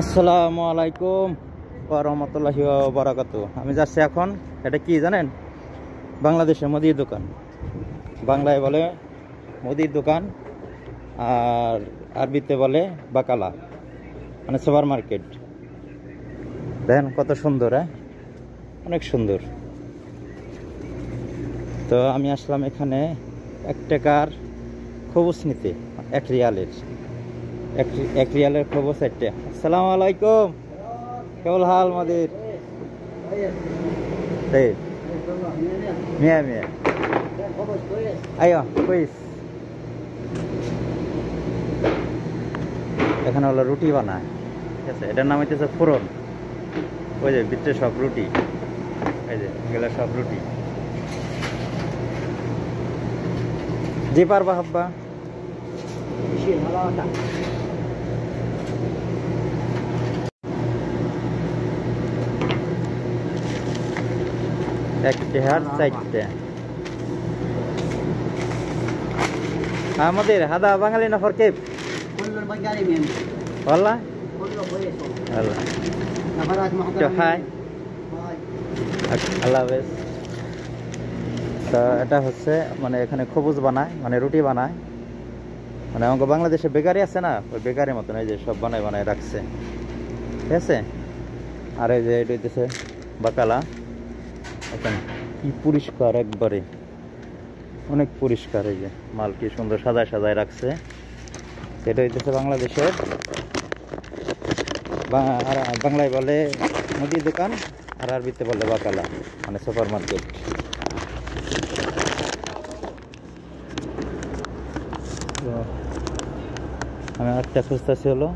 আসসালামু আলাইকুম ওয়া রাহমাতুল্লাহি ওয়া বারাকাতুহু। আমি যাচ্ছি এখন, এটা কি জানেন? বাংলাদেশের মুদির দোকান। বাংলায় বলে মুদির দোকান, আর আরবিতে বলে বাকালা, মানে সুপার মার্কেট। দেখেন কত সুন্দর, অনেক সুন্দর। তো আমি আসলাম এখানে 1 টাকার খবুজ নিতে, 1 রিয়ালের। 1 রিয়ালের খবুজ 1 টাকা। আসসালামু আলাইকুম, কেমন হাল আমাদের? মিয়া মিয়া আইও কইস। এখানে হলো রুটি বানায়, ঠিক আছে? এটার নাম হইতেছে ফোড়ন। ওই যে ভিতরে সব রুটি, এই যে এগুলো সব রুটি। জি পারবা হাব্বা। একটা 4টা আমাদের হাদা বাঙালি নফর কেপ والله والله হাই আল্লাহ হাফেজ। তো এটা হচ্ছে মানে এখানে খবুজ বানায়, মানে রুটি বানায়, মানে আমাকে বাংলাদেশে বেকারি আছে না, ওই বেকারির মতন এই যে সব বানায় বানায় রাখছে, ঠিক আছে? আর এই যে এটা হইতেছে বাকালা। এখন কি পরিষ্কার, একবারে অনেক পরিষ্কার। এই যে মাল কি সুন্দর সাজায় সাজায় রাখছে। সেটা হইতেছে বাংলাদেশের, বাংলায় বলে মুদির দোকান, আর আরবিতে বলে বাকালা, মানে সুপার মার্কেট। আমি একটা খুঁজতেছি হলো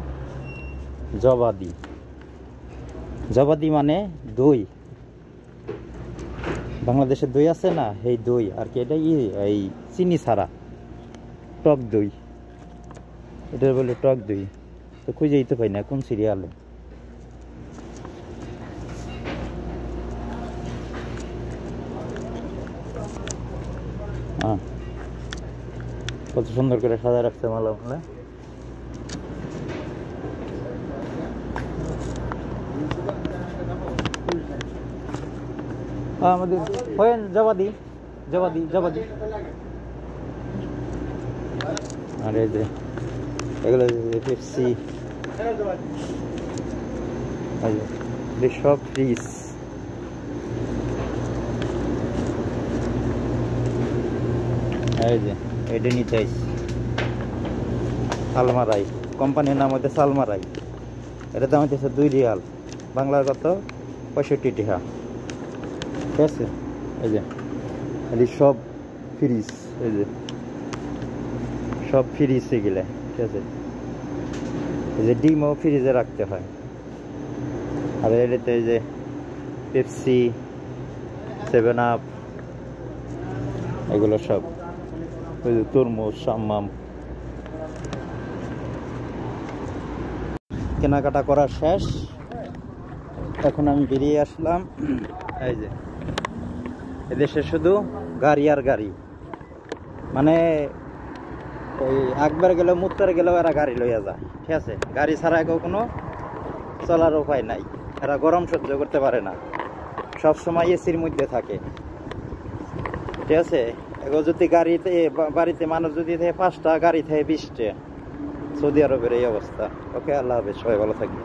জবাদি। জবাদি মানে দই, বাংলাদেশের দই আছে না, এই দই আর কি। এটা এই চিনি ছাড়া টক দই, এটা বলে টক দই। তো খুঁজেই তো পাই না কোন সিরিয়ালে। কত সুন্দর করে সাজা রাখছে মালা মালা। আমাদের হয়েন জবাদি জবাদি জবাদি। আর এই যে এগুলো পেপসি, সব ফ্রিজ। এই যে এটা নিতে আইছি আলমারাই, কোম্পানির নাম হচ্ছে আলমারাই। এটা দাম হইতেছে 2 রিয়াল, বাংলার কত 65 টাকা, ঠিক আছে? এই যে এই সব ফ্রিজ, এই যে সব ফ্রিজ এগুলো, ঠিক আছে? এই যে ডিমও ফ্রিজে রাখতে হয়। আর এটাতে এই যে পেপসি, 7 আপ, এগুলো সব। ওই যে তরমুজ, সাম্মাম। কেনাকাটা করা শেষ, এখন আমি বেরিয়ে আসলাম। এই যে এদেশে শুধু গাড়ি আর গাড়ি, মানে ওই একবার গেলেও মুত্তার গেলেও এরা গাড়ি লইয়া যায়, ঠিক আছে? গাড়ি ছাড়া কেউ কোনো চলার উপায় নাই। এরা গরম সহ্য করতে পারে না, সব সময় এসির মধ্যে থাকে, ঠিক আছে? এগো যদি গাড়িতে বাড়িতে মানুষ যদি থাকে 5টা, গাড়ি থাকে 20টা। সৌদি আরবের এই অবস্থা। ওকে, আল্লাহ হাফেজ, সবাই ভালো থাকবে।